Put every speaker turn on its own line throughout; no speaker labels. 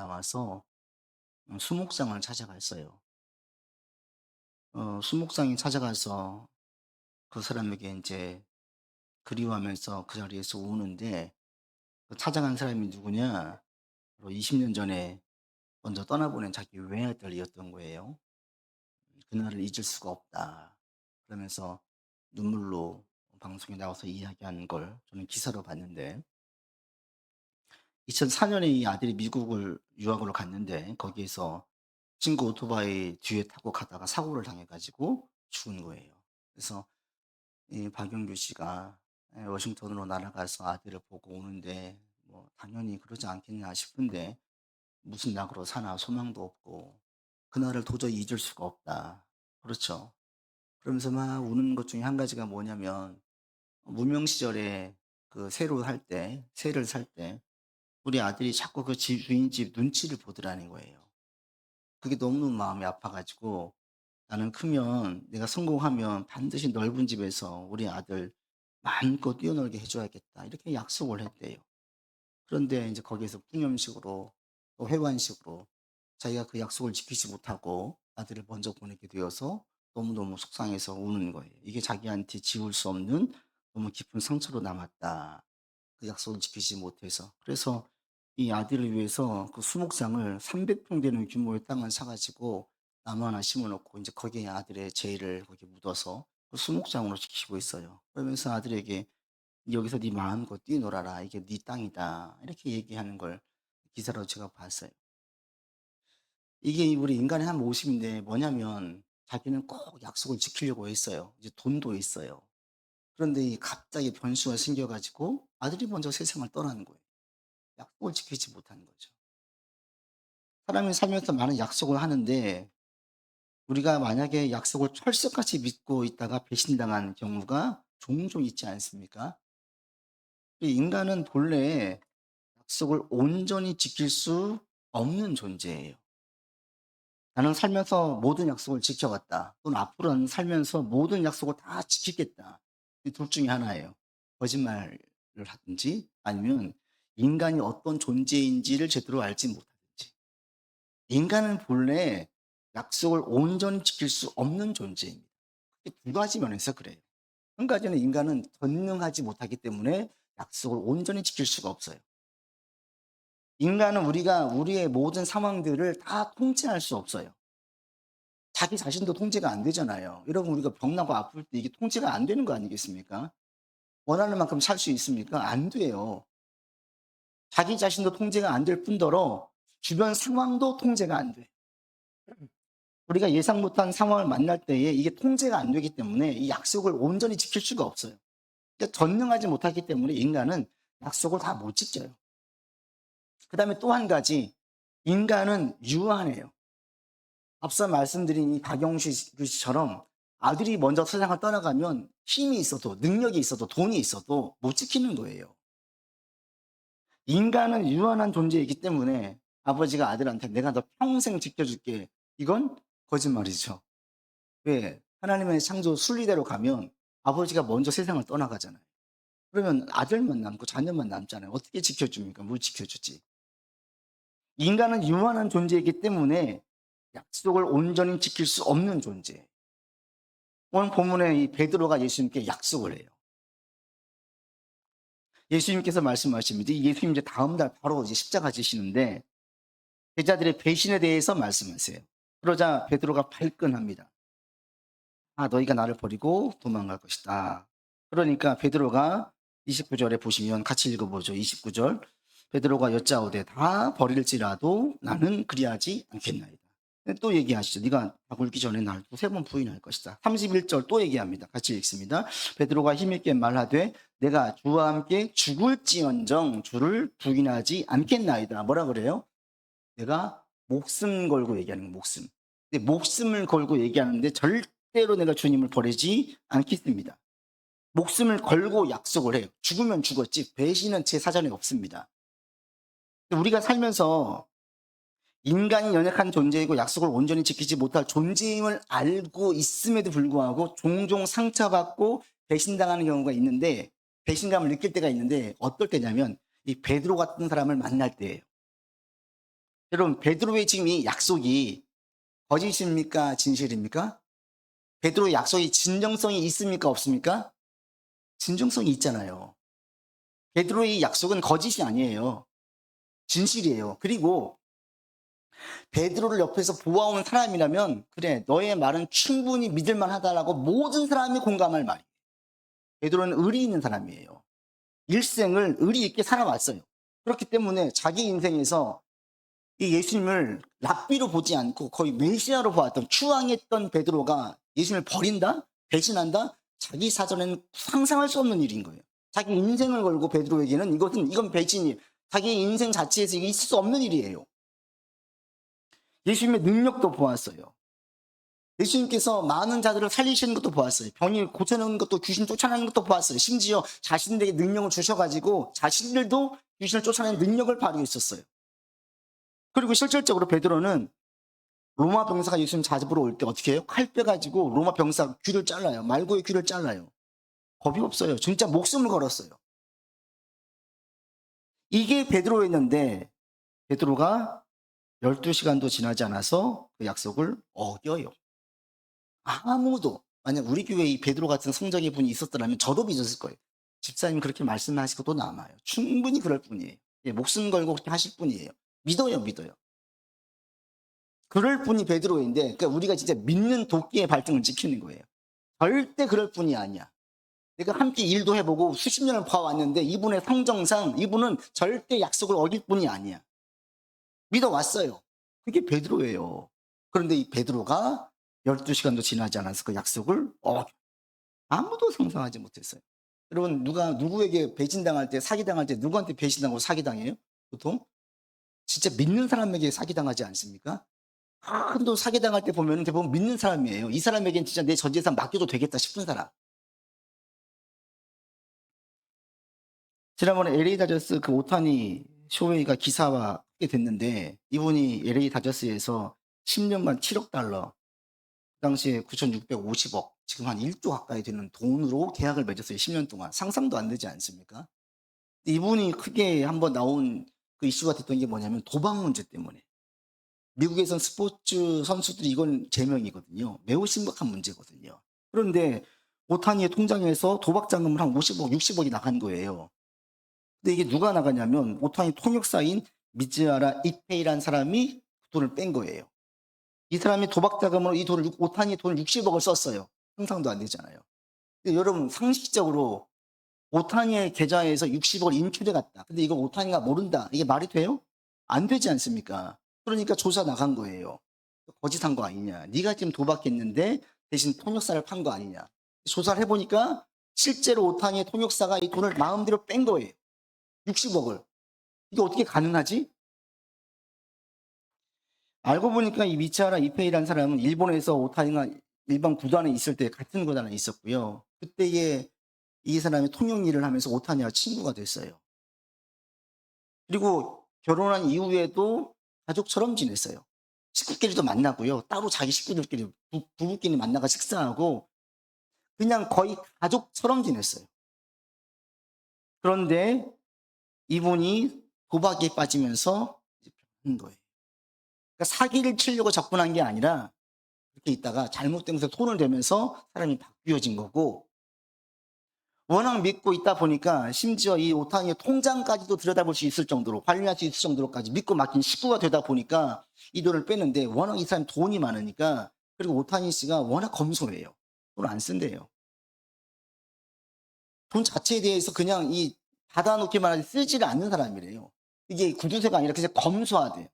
나와서 수목상을 찾아갔어요. 수목상에 찾아가서 그 사람에게 이제 그리워하면서 그 자리에서 우는데, 그 찾아간 사람이 누구냐? 바로 20년 전에 먼저 떠나보낸 자기 외아들이었던 거예요. "그날을 잊을 수가 없다." 그러면서 눈물로 방송에 나와서 이야기하는 걸 저는 기사로 봤는데, 2004 년에 이 아들이 미국을 유학을 갔는데 거기에서 친구 오토바이 뒤에 타고 가다가 사고를 당해 가지고 죽은 거예요. 그래서 이 박영규 씨가 워싱턴으로 날아가서 아들을 보고 오는데, 뭐 당연히 그러지 않겠냐 싶은데, 무슨 낙으로 사나 소망도 없고 그날을 도저히 잊을 수가 없다. 그렇죠. 그러면서 막 우는 것 중에 한 가지가 뭐냐면, 무명 시절에 그 새로 살 때 새를 살 때 우리 아들이 자꾸 그 집 주인집 눈치를 보더라는 거예요. 그게 너무너무 마음이 아파 가지고, '나는 크면 내가 성공하면 반드시 넓은 집에서 우리 아들 마음껏 뛰어놀게 해 줘야겠다.' 이렇게 약속을 했대요. 그런데 인제 거기에서 푸념식으로 또 회관식으로 자기가 그 약속을 지키지 못하고 아들을 먼저 보내게 되어서 너무너무 속상해서 우는 거예요. 이게 자기한테 지울 수 없는 너무 깊은 상처로 남았다, 그 약속을 지키지 못해서. 그래서 이 아들을 위해서 그 수목장을 300평 되는 규모의 땅을 사 가지고 나무 하나 심어 놓고 인제 거기에 아들의 제의를 거기 묻어서 그 수목장으로 지키고 있어요. 그러면서 아들에게 "여기서 네 마음껏 뛰어놀아라. 이게 네 땅이다." 이렇게 얘기하는 걸 기사로 제가 봤어요. 이게 우리 인간의 한 모습인데, 뭐냐면 자기는 꼭 약속을 지키려고 했어요. 이제 돈도 있어요. 그런데 이 갑자기 변수가 생겨 가지고 아들이 먼저 세상을 떠나는 거예요. 약속을 지키지 못하는 거죠. 사람이 살면서 많은 약속을 하는데, 우리가 만약에 약속을 철석같이 믿고 있다가 배신당한 경우가 종종 있지 않습니까? 이 인간은 본래 약속을 온전히 지킬 수 없는 존재예요. 나는 살면서 모든 약속을 지켜왔다, 또는 앞으로 나는 살면서 모든 약속을 다 지키겠다. 이 둘 중에 하나예요. 거짓말을 하든지, 아니면 인간이 어떤 존재인지를 제대로 알지 못하든지. 인간은 본래 약속을 온전히 지킬 수 없는 존재입니다. 이두 가지 면에서 그래요. 한 가지는 인간은 전능하지 못하기 때문에 약속을 온전히 지킬 수가 없어요. 인간은 우리가 우리의 모든 상황들을 다 통제할 수 없어요. 자기 자신도 통제가 안 되잖아요. 여러분, 우리가 병나고 아플 때 이게 통제가 안 되는 거 아니겠습니까? 원하는 만큼 살 수 있습니까? 안 돼요. 자기 자신도 통제가 안 될 뿐더러 주변 상황도 통제가 안 돼. 우리가 예상 못한 상황을 만날 때에 이게 통제가 안 되기 때문에 이 약속을 온전히 지킬 수가 없어요. 그러니까 전능하지 못하기 때문에 인간은 약속을 다 못 지켜요. 그다음에 또 한 가지, 인간은 유한해요. 앞서 말씀드린 이 박영수 씨처럼 아들이 먼저 세상을 떠나가면 힘이 있어도 능력이 있어도 돈이 있어도 못 지키는 거예요. 인간은 유한한 존재이기 때문에 아버지가 아들한테 "내가 너 평생 지켜줄게." 이건 거짓말이죠. 왜? 하나님의 창조 순리대로 가면 아버지가 먼저 세상을 떠나가잖아요. 그러면 아들만 남고 자녀만 남잖아요. 어떻게 지켜줍니까? 못 지켜주지. 인간은 유한한 존재이기 때문에 약속을 온전히 지킬 수 없는 존재예요. 오늘 본문에 이 베드로가 예수님께 약속을 해요. 예수님께서 말씀하십니다. 예수님 이제 다음 날 바로 이제 십자가 지시는데 제자들의 배신에 대해서 말씀하세요. 그러자 베드로가 발끈합니다. "아, 너희가 나를 버리고 도망갈 것이다." 그러니까 베드로가 29 절에 보시면 같이 읽어 보죠. 29 절. 베드로가 여짜오되 "다 버릴지라도 나는 그리하지 않겠나이다." 또 얘기하시죠. "네가 밥 굶기 전에 날 두세 번 부인할 것이다." 31절 또 얘기합니다. 같이 읽습니다. 베드로가 힘있게 말하되 "내가 주와 함께 죽을지언정 주를 부인하지 않겠나이다." 뭐라 그래요? 내가 목숨 걸고 얘기하는 거예요, 목숨. 근데 목숨을 걸고 얘기하는데 절대로 내가 주님을 버리지 않겠습니다. 목숨을 걸고 약속을 해요. 죽으면 죽었지 배신은 제 사전에 없습니다. 우리가 살면서 인간이 연약한 존재이고 약속을 온전히 지키지 못할 존재임을 알고 있음에도 불구하고 종종 상처받고 배신당하는 경우가 있는데, 배신감을 느낄 때가 있는데 어떨 때냐면 이 베드로 같은 사람을 만날 때예요. 여러분 베드로의 지금 이 약속이 거짓입니까? 진실입니까? 베드로의 약속이 진정성이 있습니까? 없습니까? 진정성이 있잖아요. 베드로의 약속은 거짓이 아니에요. 진실이에요. 그리고 베드로를 옆에서 보아오는 사람이라면 그래 너의 말은 충분히 믿을 만하다라고 모든 사람이 공감할 말이에요. 베드로는 의리 있는 사람이에요. 일생을 의리 있게 살아왔어요. 그렇기 때문에 자기 인생에서 이 예수님을 랍비로 보지 않고 거의 메시아로 보았던 추앙했던 베드로가 예수님을 버린다? 배신한다? 자기 사전에는 상상할 수 없는 일인 거예요. 자기 인생을 걸고 베드로에게는 이건 배신이 자기 인생 자체에서 이게 있을 수 없는 일이에요. 예수님의 능력도 보았어요. 예수님께서 많은 자들을 살리시는 것도 보았어요. 병이 고쳐내는 것도 귀신 쫓아내는 것도 보았어요. 심지어 자신들에게 능력을 주셔가지고 자신들도 귀신을 쫓아내는 능력을 발휘했었어요. 그리고 실질적으로 베드로는 로마 병사가 예수님 잡으러 올 때 어떻게 해요? 칼 빼가지고 로마 병사 귀를 잘라요. 말고의 귀를 잘라요. 겁이 없어요. 진짜 목숨을 걸었어요. 이게 베드로였는데 베드로가 12시간도 지나지 않아서 그 약속을 어겨요. 아무도 만약 우리 교회에 이 베드로 같은 성적인 분이 있었더라면 저도 믿었을 거예요. 집사님 그렇게 말씀하시고 또 남아요. 충분히 그럴 뿐이에요. 예, 목숨 걸고 그렇게 하실 뿐이에요. 믿어요. 그럴 뿐이 베드로인데 그러니까 우리가 진짜 믿는 도끼의 발등을 지키는 거예요. 절대 그럴 뿐이 아니야. 내가 함께 일도 해보고 수십 년을 봐왔는데 이분의 성정상 이분은 절대 약속을 어길 뿐이 아니야. 믿어왔어요. 그게 베드로예요. 그런데 이 베드로가 12시간도 지나지 않아서 그 약속을 아무도 상상하지 못했어요. 여러분 누가 누구에게 배신당할 때 사기당할 때 누구한테 배신당하고 사기당해요? 보통? 진짜 믿는 사람에게 사기당하지 않습니까? 또 사기당할 때 보면 대부분 믿는 사람이에요. 이 사람에겐 진짜 내 전 재산 맡겨도 되겠다 싶은 사람. 지난번에 LA 다저스 그 오타니 쇼헤이가 기사화하게 됐는데 이분이 LA 다저스에서 10년만 7억 달러 그 당시에 9,650억 지금 한 1조 가까이 되는 돈으로 계약을 맺었어요. 10년 동안. 상상도 안 되지 않습니까? 이분이 크게 한번 나온 그 이슈가 됐던 게 뭐냐면 도박 문제 때문에. 미국에선 스포츠 선수들이 이건 제명이거든요. 매우 심각한 문제거든요. 그런데 오타니의 통장에서 도박 자금을 한 50억, 60억이 나간 거예요. 근데 이게 누가 나가냐면 오타니 통역사인 미즈아라 이페이라는 사람이 그 돈을 뺀 거예요. 이 사람이 도박 자금으로 이 돈을 오타니 돈을 60억을 썼어요. 상상도 안 되잖아요. 근데 여러분 상식적으로 오타니의 계좌에서 60억을 인출해 갔다. 근데 이거 오타니가 모른다. 이게 말이 돼요? 안 되지 않습니까? 그러니까 조사 나간 거예요. 거짓한 거 아니냐. 네가 지금 도박했는데 대신 통역사를 판 거 아니냐. 조사를 해보니까 실제로 오타니의 통역사가 이 돈을 마음대로 뺀 거예요. 60억을. 이게 어떻게 가능하지? 알고 보니까 이 미치하라 이페이라는 사람은 일본에서 오타니가 일반 구단에 있을 때 같은 구단에 있었고요. 그때에 이 사람이 통역 일을 하면서 오타니와 친구가 됐어요. 그리고 결혼한 이후에도 가족처럼 지냈어요. 식구끼리도 만나고요. 따로 자기 식구들끼리 부부끼리 만나가 식사하고 그냥 거의 가족처럼 지냈어요. 그런데 이분이 도박에 빠지면서 이제 변한 거예요. 그러니까 사기를 치려고 접근한 게 아니라 이렇게 있다가 잘못되면서 손을 대면서 사람이 바뀌어진 거고 워낙 믿고 있다 보니까 심지어 이 오타니의 통장까지도 들여다볼 수 있을 정도로 관리할 수 있을 정도로까지 믿고 맡긴 식구가 되다 보니까 이 돈을 뺐는데 워낙 이 사람이 돈이 많으니까 그리고 오타니 씨가 워낙 검소해요. 돈 안 쓴대요. 돈 자체에 대해서 그냥 이 받아놓기만 하지 쓰지를 않는 사람이래요. 이게 구두쇠가 아니라 그냥 검소하대.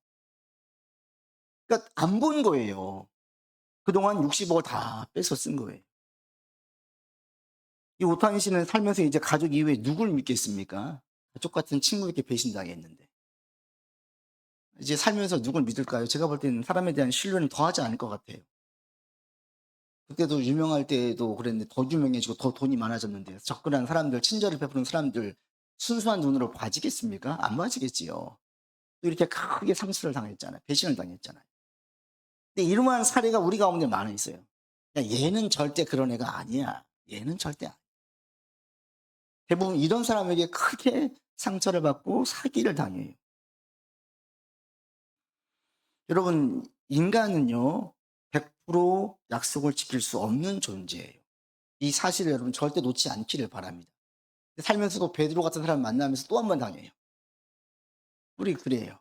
그러니까 안 본 거예요. 그동안 60억을 다 뺏어 쓴 거예요. 이 오타니 씨는 살면서 이제 가족 이외에 누굴 믿겠습니까? 가족 같은 친구에게 배신당했는데. 이제 살면서 누굴 믿을까요? 제가 볼 때는 사람에 대한 신뢰는 더하지 않을 것 같아요. 그때도 유명할 때도 그랬는데 더 유명해지고 더 돈이 많아졌는데 접근한 사람들, 친절을 베푸는 사람들 순수한 눈으로 봐지겠습니까? 안 봐지겠지요. 또 이렇게 크게 상처를 당했잖아요. 배신을 당했잖아요. 근데 이러한 사례가 우리 가운데 많아 있어요. 야, 얘는 절대 그런 애가 아니야. 얘는 절대 아니야. 대부분 이런 사람에게 크게 상처를 받고 사기를 당해요. 여러분, 인간은요, 100% 약속을 지킬 수 없는 존재예요. 이 사실을 여러분 절대 놓지 않기를 바랍니다. 살면서도 베드로 같은 사람 만나면서 또 한 번 당해요. 우리 그래요.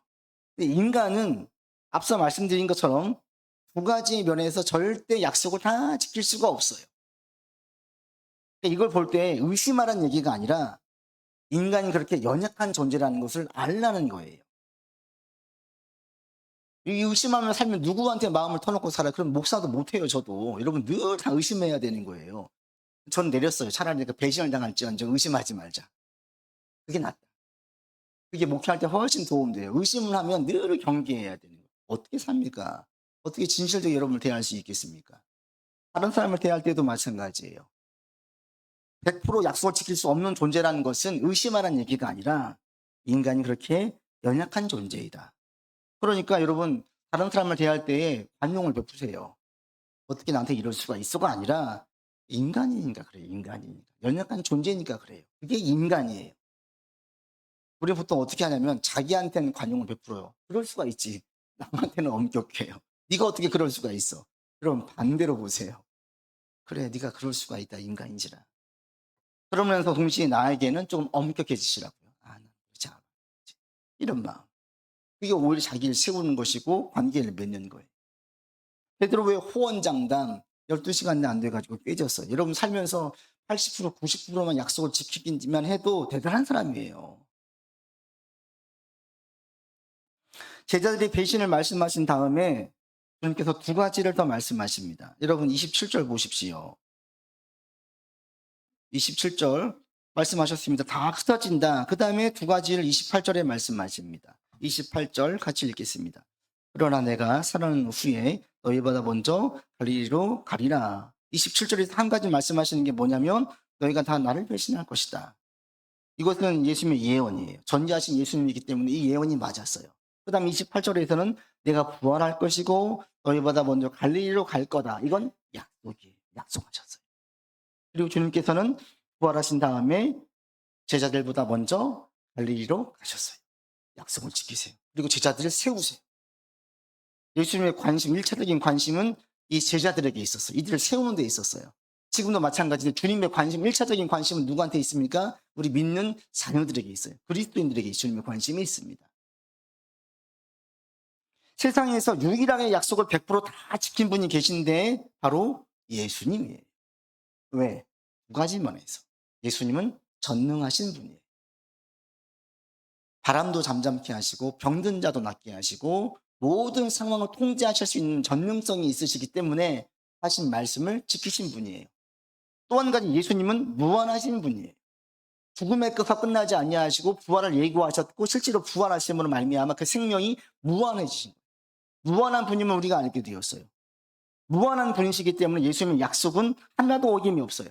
근데 인간은 앞서 말씀드린 것처럼 두 가지 면에서 절대 약속을 다 지킬 수가 없어요. 그러니까 이걸 볼 때 의심하라는 얘기가 아니라 인간이 그렇게 연약한 존재라는 것을 알라는 거예요. 이 의심하며 살면 누구한테 마음을 터놓고 살아요? 그럼 목사도 못해요, 저도. 여러분 늘 다 의심해야 되는 거예요. 전 내렸어요. 차라리 그 배신을 당할지언정 의심하지 말자. 그게 낫다. 그게 목회할 때 훨씬 도움돼요. 의심을 하면 늘 경계해야 되는 거예요. 어떻게 삽니까? 어떻게 진실되게 여러분을 대할 수 있겠습니까? 다른 사람을 대할 때도 마찬가지예요. 100% 약속을 지킬 수 없는 존재라는 것은 의심하라는 얘기가 아니라 인간이 그렇게 연약한 존재이다. 그러니까 여러분 다른 사람을 대할 때에 관용을 베푸세요. 어떻게 나한테 이럴 수가 있어가 아니라 인간이니까 그래요. 인간이니까. 연약한 존재니까 그래요. 그게 인간이에요. 우리는 보통 어떻게 하냐면 자기한테는 관용을 베풀어요. 그럴 수가 있지. 남한테는 엄격해요. 네가 어떻게 그럴 수가 있어. 그럼 반대로 보세요. 그래, 네가 그럴 수가 있다. 인간인지라. 그러면서 동시에 나에게는 조금 엄격해지시라고요. 아, 나 그렇지 않아. 이런 마음. 그게 오히려 자기를 세우는 것이고 관계를 맺는 거예요. 베드로의 호언장담 12시간도 안 돼가지고 깨졌어요. 여러분 살면서 80% 90%만 약속을 지키기만 해도 대단한 사람이에요. 제자들이 배신을 말씀하신 다음에 주님께서 두 가지를 더 말씀하십니다. 여러분 27절 보십시오. 27절 말씀하셨습니다. 다 흩어진다. 그 다음에 두 가지를 28절에 말씀하십니다. 28절 같이 읽겠습니다. 그러나 내가 살아난 후에 너희보다 먼저 갈릴리로 가리라. 27절에서 한 가지 말씀하시는 게 뭐냐면 너희가 다 나를 배신할 것이다. 이것은 예수님의 예언이에요. 전지하신 예수님이기 때문에 이 예언이 맞았어요. 그 다음 28절에서는 내가 부활할 것이고 너희보다 먼저 갈릴리로 갈 거다. 이건 약속이에요. 약속하셨어요. 그리고 주님께서는 부활하신 다음에 제자들보다 먼저 갈릴리로 가셨어요. 약속을 지키세요. 그리고 제자들을 세우세요. 예수님의 관심, 1차적인 관심은 이 제자들에게 있었어요. 이들을 세우는 데 있었어요. 지금도 마찬가지로 주님의 관심, 1차적인 관심은 누구한테 있습니까? 우리 믿는 자녀들에게 있어요. 그리스도인들에게 주님의 관심이 있습니다. 세상에서 유일하게 약속을 100%다 지킨 분이 계신데 바로 예수님이에요. 왜? 두 가지 면에서. 예수님은 전능하신 분이에요. 바람도 잠잠케 하시고 병든 자도 낫게 하시고 모든 상황을 통제하실 수 있는 전능성이 있으시기 때문에 하신 말씀을 지키신 분이에요. 또 한 가지 예수님은 무한하신 분이에요. 죽음의 끝과 끝나지 아니하시고 부활을 예고하셨고 실제로 부활하심으로 말미암아 그 생명이 무한해지신 거예요. 무한한 분임을 우리가 알게 되었어요. 무한한 분이시기 때문에 예수님의 약속은 하나도 어김이 없어요.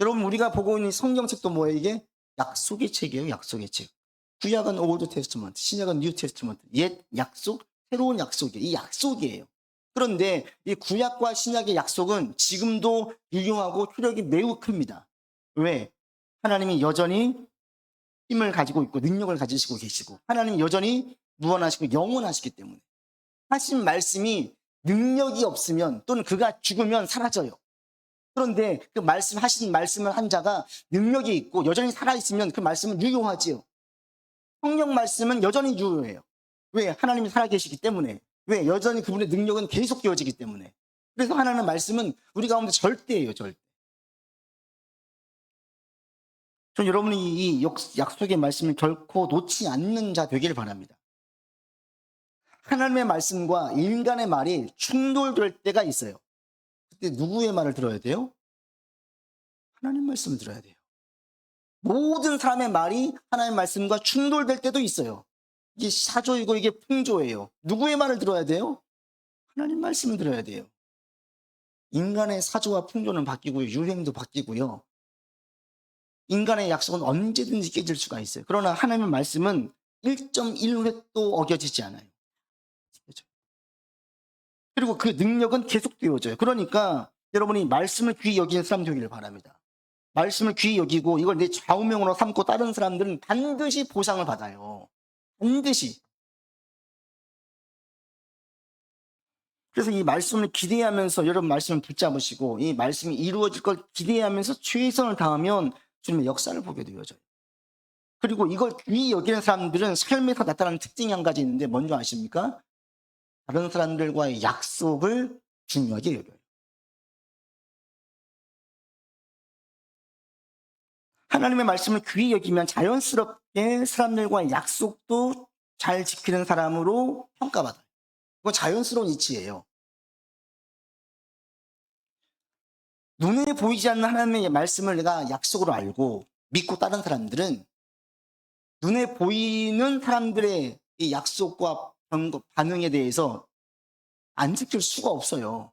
여러분 우리가 보고 있는 성경책도 뭐예요? 이게 약속의 책이에요. 약속의 책. 구약은 올드 테스트먼트, 신약은 뉴 테스트먼트. 옛 약속, 새로운 약속이에요. 이 약속이에요. 그런데 이 구약과 신약의 약속은 지금도 유용하고 효력이 매우 큽니다. 왜? 하나님이 여전히 힘을 가지고 있고 능력을 가지시고 계시고 하나님이 여전히 무한하시고 영원하시기 때문에 하신 말씀이 능력이 없으면 또는 그가 죽으면 사라져요. 그런데 그 말씀하신 말씀을 한 자가 능력이 있고 여전히 살아있으면 그 말씀은 유효하지요. 성령 말씀은 여전히 유효해요. 왜? 하나님이 살아계시기 때문에. 왜? 여전히 그분의 능력은 계속되어지기 때문에. 그래서 하나님의 말씀은 우리 가운데 절대예요. 절대. 전 여러분이 이 약속의 말씀을 결코 놓지 않는 자 되기를 바랍니다. 하나님의 말씀과 인간의 말이 충돌될 때가 있어요. 그때 누구의 말을 들어야 돼요? 하나님 말씀을 들어야 돼요. 모든 사람의 말이 하나님의 말씀과 충돌될 때도 있어요. 이게 사조이고 이게 풍조예요. 누구의 말을 들어야 돼요? 하나님 말씀을 들어야 돼요. 인간의 사조와 풍조는 바뀌고요. 유행도 바뀌고요. 인간의 약속은 언제든지 깨질 수가 있어요. 그러나 하나님의 말씀은 1.1획도 어겨지지 않아요. 그리고 그 능력은 계속되어져요. 그러니까 여러분이 말씀을 귀히 여기는 사람 되기를 바랍니다. 말씀을 귀히 여기고 이걸 내 좌우명으로 삼고 다른 사람들은 반드시 보상을 받아요. 반드시. 그래서 이 말씀을 기대하면서 여러분 말씀을 붙잡으시고 이 말씀이 이루어질 걸 기대하면서 최선을 다하면 주님의 역사를 보게 되어져요. 그리고 이걸 귀히 여기는 사람들은 삶에서 나타나는 특징이 한 가지 있는데 뭔지 아십니까? 다른 사람들과의 약속을 중요하게 여겨요. 하나님의 말씀을 귀히 여기면 자연스럽게 사람들과의 약속도 잘 지키는 사람으로 평가받아요. 그건 자연스러운 이치예요. 눈에 보이지 않는 하나님의 말씀을 내가 약속으로 알고 믿고 따른 사람들은 눈에 보이는 사람들의 이 약속과 반응에 대해서 안 지킬 수가 없어요.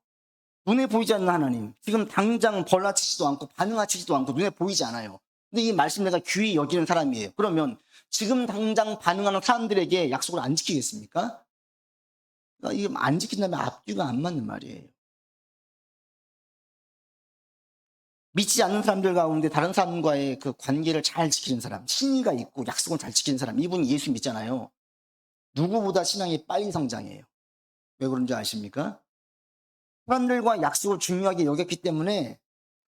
눈에 보이지 않는 하나님, 지금 당장 벌라치지도 않고 반응하지도 않고 눈에 보이지 않아요. 근데 이 말씀 내가 귀히 여기는 사람이에요. 그러면 지금 당장 반응하는 사람들에게 약속을 안 지키겠습니까? 그러니까 이게 안 지킨다면 앞뒤가 안 맞는 말이에요. 믿지 않는 사람들 가운데 다른 사람과의 그 관계를 잘 지키는 사람, 신의가 있고 약속을 잘 지키는 사람, 이분이 예수 믿잖아요. 누구보다 신앙이 빨리 성장해요. 왜 그런지 아십니까? 사람들과 약속을 중요하게 여겼기 때문에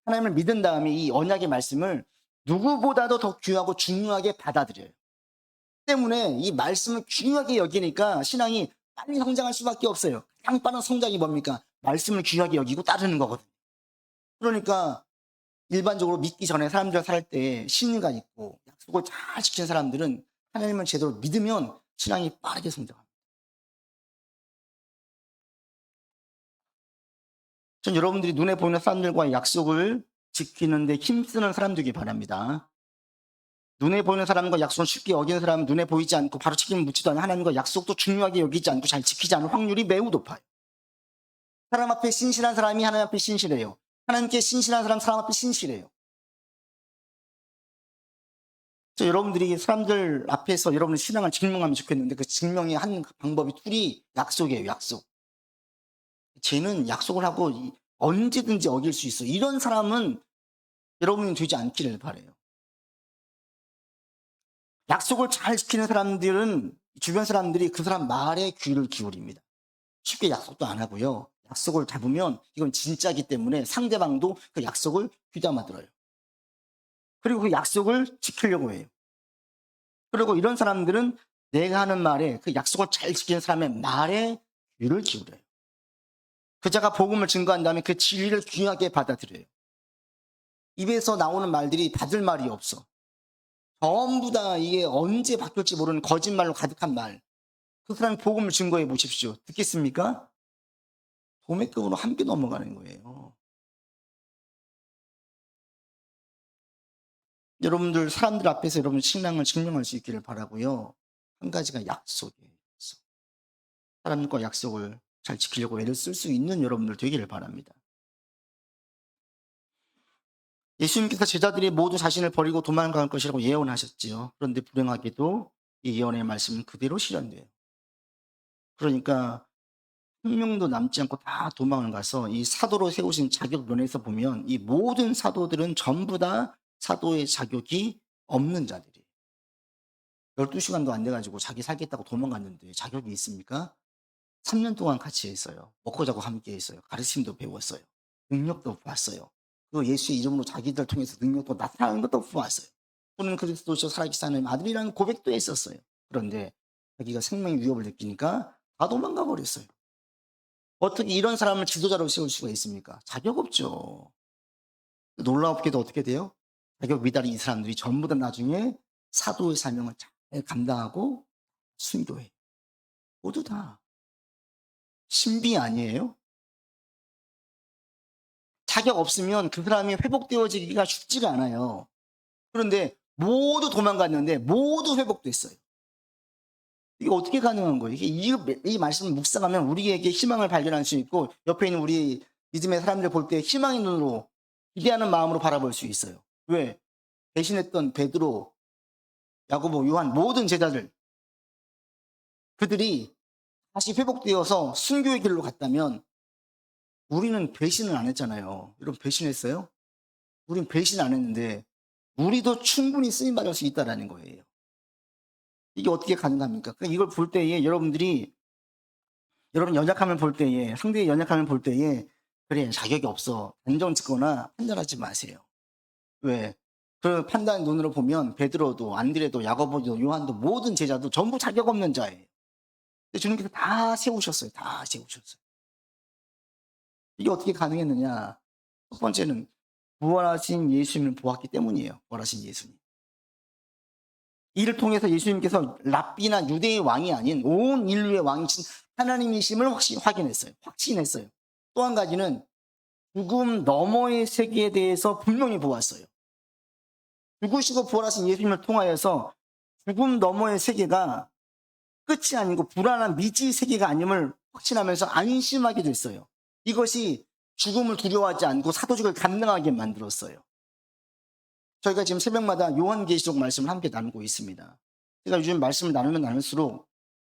하나님을 믿은 다음에 이 언약의 말씀을 누구보다도 더 귀하고 중요하게 받아들여요. 때문에 이 말씀을 중요하게 여기니까 신앙이 빨리 성장할 수밖에 없어요. 가장 빠른 성장이 뭡니까? 말씀을 귀하게 여기고 따르는 거거든요. 그러니까 일반적으로 믿기 전에 사람들 살 때 신의가 있고 약속을 잘 지키는 사람들은 하나님을 제대로 믿으면 신앙이 빠르게 성장합니다. 전 여러분들이 눈에 보이는 사람들과의 약속을 지키는데 힘쓰는 사람 되기 바랍니다. 눈에 보이는 사람과 약속을 쉽게 여기는 사람은 눈에 보이지 않고 바로 책임을 묻지도 않는 하나님과 약속도 중요하게 여기지 않고 잘 지키지 않을 확률이 매우 높아요. 사람 앞에 신실한 사람이 하나님 앞에 신실해요. 하나님께 신실한 사람 앞에 신실해요. 여러분들이 사람들 앞에서 여러분의 신앙을 증명하면 좋겠는데 그 증명의 한 방법이 툴이 약속이에요. 약속. 쟤는 약속을 하고 언제든지 어길 수 있어. 이런 사람은 여러분이 되지 않기를 바라요. 약속을 잘 지키는 사람들은 주변 사람들이 그 사람 말에 귀를 기울입니다. 쉽게 약속도 안 하고요. 약속을 잡으면 이건 진짜기 때문에 상대방도 그 약속을 귀담아 들어요. 그리고 그 약속을 지키려고 해요. 그리고 이런 사람들은 내가 하는 말에 그 약속을 잘 지키는 사람의 말에 귀를 기울여요. 그 자가 복음을 증거한 다음에 그 진리를 귀하게 받아들여요. 입에서 나오는 말들이 받을 말이 없어. 전부 다 이게 언제 바뀔지 모르는 거짓말로 가득한 말. 그 사람이 복음을 증거해 보십시오. 듣겠습니까? 도매급으로 함께 넘어가는 거예요. 여러분들 사람들 앞에서 여러분 신앙을 증명할 수 있기를 바라고요. 한 가지가 약속이에요. 약속. 사람들과 약속을 잘 지키려고 애를 쓸 수 있는 여러분들 되기를 바랍니다. 예수님께서 제자들이 모두 자신을 버리고 도망갈 것이라고 예언하셨지요. 그런데 불행하게도 이 예언의 말씀은 그대로 실현돼요. 그러니까 한 명도 남지 않고 다 도망을 가서 이 사도로 세우신 자격 면에서 보면 이 모든 사도들은 전부 다 사도의 자격이 없는 자들이에요. 12시간도 안 돼가지고 자기 살겠다고 도망갔는데 자격이 있습니까? 3년 동안 같이 했어요. 먹고 자고 함께 했어요. 가르침도 배웠어요. 능력도 봤어요. 그 예수의 이름으로 자기들 통해서 능력도 나타나는 것도 보았어요. 또는 그리스도죠 살아계신 하나님 아들이라는 고백도 했었어요. 그런데 자기가 생명의 위협을 느끼니까 다 도망가 버렸어요. 어떻게 이런 사람을 지도자로 세울 수가 있습니까? 자격 없죠. 놀랍게도 어떻게 돼요? 자격 미달인 이 사람들이 전부 다 나중에 사도의 사명을 잘 감당하고 순교해. 모두 다. 신비 아니에요? 자격 없으면 그 사람이 회복되어지기가 쉽지가 않아요. 그런데 모두 도망갔는데 모두 회복됐어요. 이게 어떻게 가능한 거예요? 이 말씀을 묵상하면 우리에게 희망을 발견할 수 있고 옆에 있는 우리 믿음의 사람들 볼 때 희망의 눈으로 기대하는 마음으로 바라볼 수 있어요. 왜? 배신했던 베드로, 야고보, 요한 모든 제자들 그들이 다시 회복되어서 순교의 길로 갔다면 우리는 배신을 안 했잖아요. 여러분 배신했어요? 우린 배신 안 했는데 우리도 충분히 쓰임받을 수 있다는 거예요. 이게 어떻게 가능합니까? 그러니까 이걸 볼 때에 여러분들이 여러분 연약함을 볼 때에 상대의 연약함을 볼 때에 '그래 자격이 없어.' 단정 짓거나 판단하지 마세요. 왜? 그 판단의 눈으로 보면 베드로도 안드레도 야고보도 요한도 모든 제자도 전부 자격 없는 자예요. 근데 주님께서 다 세우셨어요. 다 세우셨어요. 이게 어떻게 가능했느냐? 첫 번째는 부활하신 예수님을 보았기 때문이에요. 부활하신 예수님. 이를 통해서 예수님께서 랍비나 유대의 왕이 아닌 온 인류의 왕이신 하나님이심을 확인했어요. 확신했어요. 또 한 가지는 죽음 너머의 세계에 대해서 분명히 보았어요. 죽으시고 부활하신 예수님을 통하여서 죽음 너머의 세계가 끝이 아니고 불안한 미지의 세계가 아님을 확신하면서 안심하게 됐어요. 이것이 죽음을 두려워하지 않고 사도직을 감당하게 만들었어요. 저희가 지금 새벽마다 요한계시록 말씀을 함께 나누고 있습니다. 제가 요즘 말씀을 나누면 나눌수록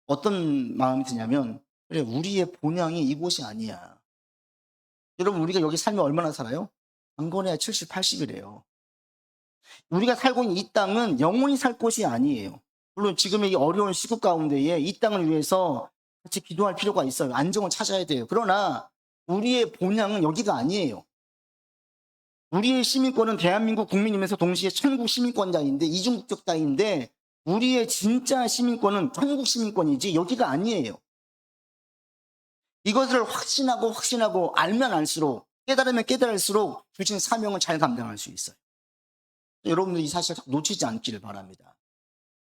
어떤 마음이 드냐면 그래 우리의 본향이 이곳이 아니야. 여러분 우리가 여기 살면 얼마나 살아요? 강건해야 70, 80이래요. 우리가 살고 있는 이 땅은 영원히 살 곳이 아니에요. 물론 지금의 이 어려운 시국 가운데에 이 땅을 위해서 같이 기도할 필요가 있어요. 안정을 찾아야 돼요. 그러나 우리의 본향은 여기가 아니에요. 우리의 시민권은 대한민국 국민이면서 동시에 천국 시민권자인데 이중국적자인데 우리의 진짜 시민권은 천국 시민권이지 여기가 아니에요. 이것을 확신하고 알면 알수록 깨달으면 깨달을수록 주신 사명을 잘 감당할 수 있어요. 여러분들 이 사실 놓치지 않기를 바랍니다.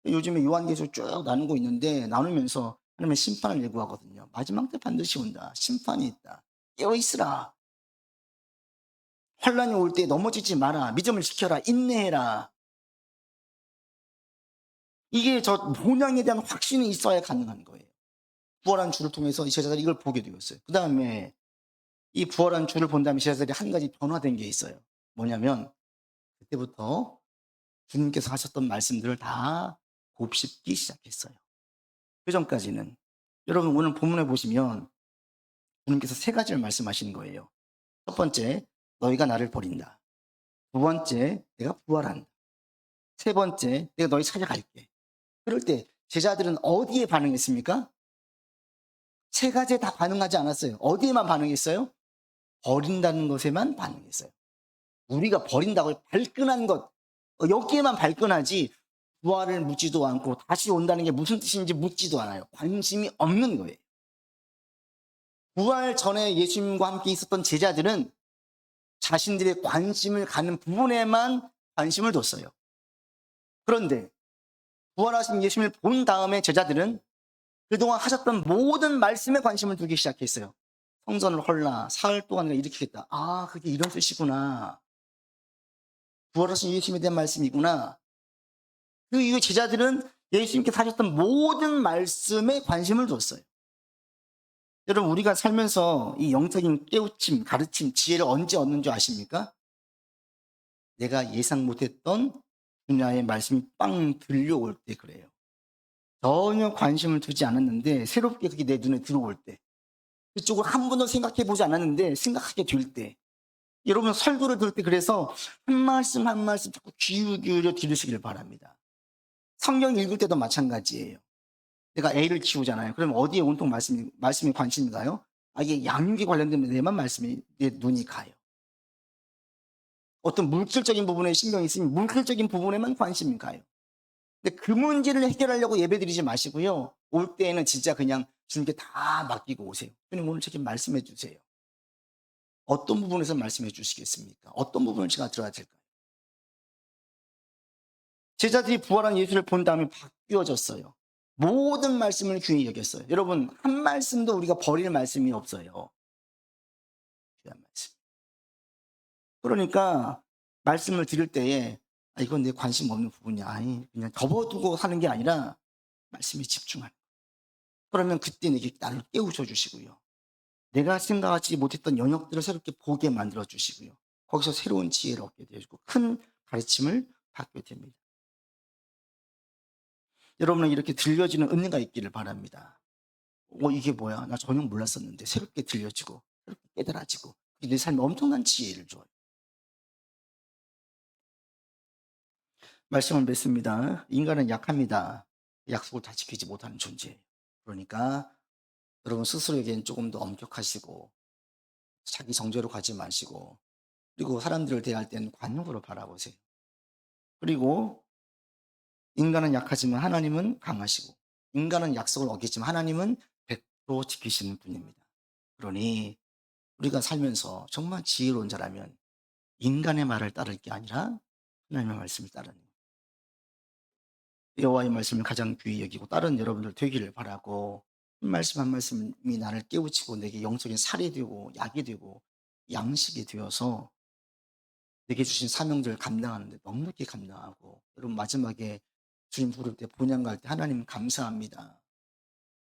요즘에 요한계시록 쭉 나누고 있는데 나누면서 하나님의 심판을 예고하거든요. 마지막 때 반드시 온다. 심판이 있다. 깨어있으라. 환란이 올 때 넘어지지 마라. 믿음을 지켜라. 인내해라. 이게 저 본향에 대한 확신이 있어야 가능한 거예요. 부활한 주를 통해서 이 제자들이 이걸 보게 되었어요. 그 다음에 이 부활한 주를 본 다음에 제자들이 한 가지 변화된 게 있어요. 뭐냐면 그때부터 주님께서 하셨던 말씀들을 다 곱씹기 시작했어요. 그 전까지는 여러분 오늘 본문에 보시면 주님께서 세 가지를 말씀하시는 거예요. 첫 번째, 너희가 나를 버린다. 두 번째, 내가 부활한다. 세 번째, 내가 너희 찾아갈게. 그럴 때 제자들은 어디에 반응했습니까? 세 가지에 다 반응하지 않았어요. 어디에만 반응했어요? 버린다는 것에만 반응했어요. 우리가 버린다고 발끈한 것, 여기에만 발끈하지 부활을 묻지도 않고 다시 온다는 게 무슨 뜻인지 묻지도 않아요. 관심이 없는 거예요. 부활 전에 예수님과 함께 있었던 제자들은 자신들의 관심을 가는 부분에만 관심을 뒀어요. 그런데 부활하신 예수님을 본 다음에 제자들은 그동안 하셨던 모든 말씀에 관심을 두기 시작했어요. 성전을 헐라 사흘 동안 내가 일으키겠다. 아 그게 이런 뜻이구나. 부활하신 예수님에 대한 말씀이구나. 그 이후 제자들은 예수님께서 하셨던 모든 말씀에 관심을 뒀어요. 여러분 우리가 살면서 이 영적인 깨우침, 가르침, 지혜를 언제 얻는 줄 아십니까? 내가 예상 못했던 분야의 말씀이 빵 들려올 때 그래요. 전혀 관심을 두지 않았는데 새롭게 그게 내 눈에 들어올 때, 그쪽을 한 번도 생각해 보지 않았는데 생각하게 될 때, 여러분 설교를 들을 때 그래서 한 말씀 한 말씀 자꾸 귀 기울여 들으시길 바랍니다. 성경 읽을 때도 마찬가지예요. 내가 애를 키우잖아요. 그러면 어디에 온통 말씀이 관심이 가요? 아, 이게 양육에 관련된 데만 내 눈이 가요. 어떤 물질적인 부분에 신경이 있으면 물질적인 부분에만 관심이 가요. 근데 그 문제를 해결하려고 예배드리지 마시고요. 올 때에는 진짜 그냥 주님께 다 맡기고 오세요. 주님 오늘 제게 말씀해 주세요. 어떤 부분에서 말씀해 주시겠습니까? 어떤 부분을 제가 들어야 될까요? 제자들이 부활한 예수를 본 다음에 바뀌어졌어요. 모든 말씀을 귀히 여겼어요. 여러분 한 말씀도 우리가 버릴 말씀이 없어요. 귀한 말씀. 그러니까 말씀을 드릴 때에 아, 이건 내 관심 없는 부분이야. 아니 그냥 접어두고 하는 게 아니라 말씀에 집중하는 거예요. 그러면 그때 내게 나를 깨우쳐 주시고요. 내가 생각하지 못했던 영역들을 새롭게 보게 만들어 주시고요. 거기서 새로운 지혜를 얻게 되고 큰 가르침을 받게 됩니다. 여러분은 이렇게 들려지는 은혜가 있기를 바랍니다. 이게 뭐야? 나 전혀 몰랐었는데 새롭게 들려지고 새롭게 깨달아지고 내 삶에 엄청난 지혜를 줘요. 말씀을 맺습니다. 인간은 약합니다. 약속을 다 지키지 못하는 존재예요. 그러니까 여러분 스스로에겐 조금 더 엄격하시고 자기 정죄로 가지 마시고, 그리고 사람들을 대할 때는 관용으로 바라보세요. 그리고 인간은 약하지만 하나님은 강하시고, 인간은 약속을 어기지만 하나님은 100% 지키시는 분입니다. 그러니 우리가 살면서 정말 지혜로운 자라면 인간의 말을 따를 게 아니라 하나님의 말씀을 따르는, 여호와의 말씀을 가장 귀히 여기고 다른 여러분들 되기를 바라고, 한 말씀 한 말씀이 나를 깨우치고 내게 영적인 살이 되고 약이 되고 양식이 되어서 내게 주신 사명들을 감당하는데 넉넉히 감당하고, 여러분 마지막에 주님 부를 때 본향 갈 때 하나님 감사합니다.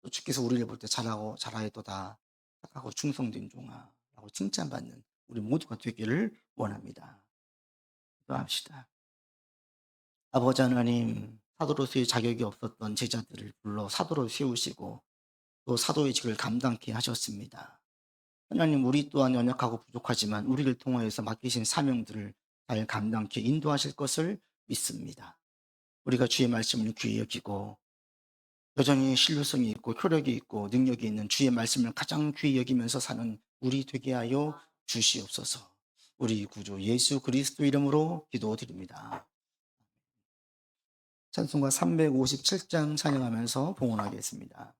또 주께서 우리를 볼 때 잘하고 잘하였도다 착하고 충성된 종아라고 칭찬받는 우리 모두가 되기를 원합니다. 기도합시다. 아버지 하나님, 사도로서의 자격이 없었던 제자들을 불러 사도로 세우시고 또 사도의 직을 감당케 하셨습니다. 하나님, 우리 또한 연약하고 부족하지만 우리를 통하여서 맡기신 사명들을 잘 감당케 인도하실 것을 믿습니다. 우리가 주의 말씀을 귀히 여기고 여전히 신뢰성이 있고 효력이 있고 능력이 있는 주의 말씀을 가장 귀히 여기면서 사는 우리 되게 하여 주시옵소서. 우리 구주 예수 그리스도 이름으로 기도드립니다. 찬송가 357장 찬양하면서 봉헌하겠습니다.